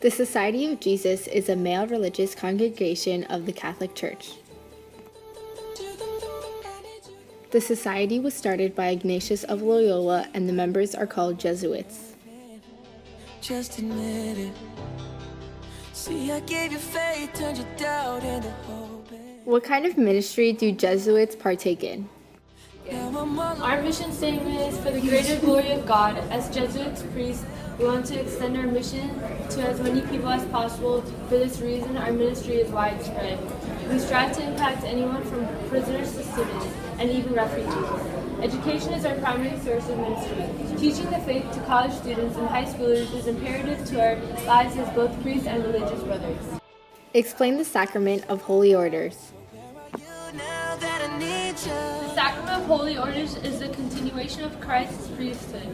The Society of Jesus is a male religious congregation of the Catholic Church. The society was started by Ignatius of Loyola, and the members are called Jesuits. Just admit it. See, I gave you faith, turned your doubt into hope. What kind of ministry do Jesuits partake in? Our mission statement is for the greater glory of God. As Jesuits priests, we want to extend our mission to as many people as possible. For this reason, our ministry is widespread. We strive to impact anyone from prisoners to students, and even refugees. Education is our primary source of ministry. Teaching the faith to college students and high schoolers is imperative to our lives as both priests and religious brothers. Explain the sacrament of holy orders. The sacrament of holy orders is the continuation of Christ's priesthood.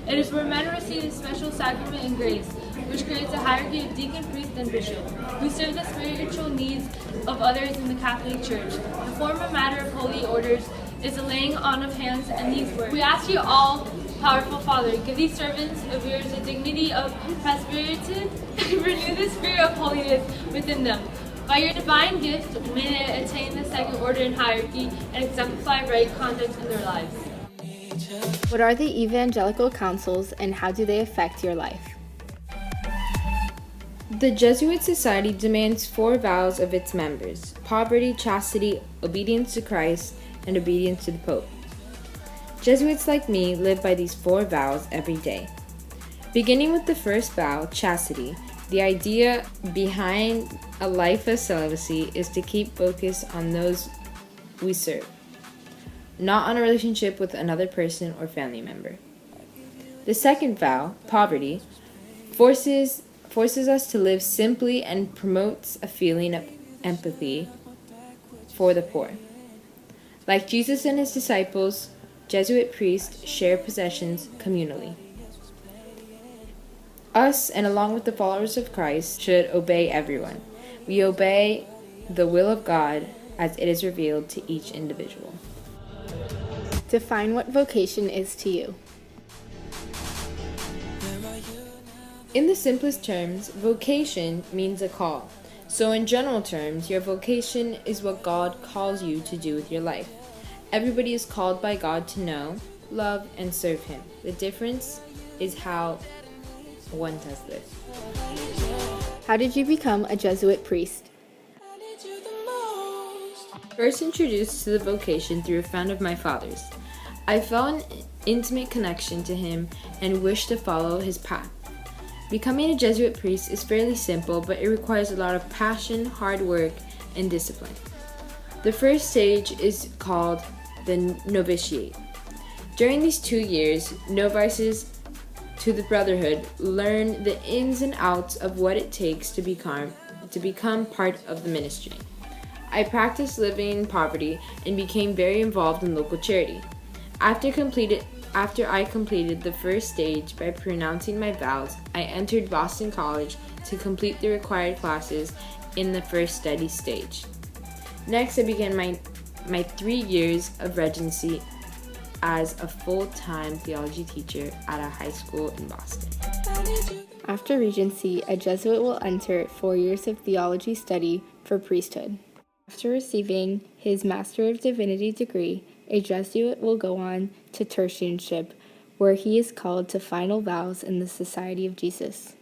It is where men receive a special sacrament and grace, which creates a hierarchy of deacon, priest, and bishop. We serve the spiritual needs of others in the Catholic Church. The form and matter of holy orders is the laying on of hands and these words. We ask you, all powerful Father, give these servants of yours a dignity of presbytery and renew the spirit of holiness within them. By your divine gift, may they attain the second order in hierarchy and exemplify right conduct in their lives. What are the evangelical counsels and how do they affect your life? The Jesuit Society demands 4 vows of its members: poverty, chastity, obedience to Christ, and obedience to the Pope. Jesuits like me live by these 4 vows every day. Beginning with the first vow, chastity, the idea behind a life of celibacy is to keep focus on those we serve, not on a relationship with another person or family member. The second vow, poverty, forces us to live simply and promotes a feeling of empathy for the poor. Like Jesus and his disciples, Jesuit priests share possessions communally. Us, and along with the followers of Christ, should obey everyone. We obey the will of God as it is revealed to each individual. Define what vocation is to you. In the simplest terms, vocation means a call. So in general terms, your vocation is what God calls you to do with your life. Everybody is called by God to know, love, and serve Him. The difference is how one does this. How did you become a Jesuit priest? First introduced to the vocation through a friend of my father's. I felt an intimate connection to him and wished to follow his path. Becoming a Jesuit priest is fairly simple, but it requires a lot of passion, hard work, and discipline. The first stage is called the novitiate. During these 2 years, novices to the brotherhood learn the ins and outs of what it takes to become part of the ministry. I practiced living in poverty and became very involved in local charity. After I completed the first stage by pronouncing my vows, I entered Boston College to complete the required classes in the first study stage. Next, I began my 3 years of residency as a full-time theology teacher at a high school in Boston. After Regency, a Jesuit will enter 4 years of theology study for priesthood. After receiving his Master of Divinity degree, a Jesuit will go on to tertianship, where he is called to final vows in the Society of Jesus.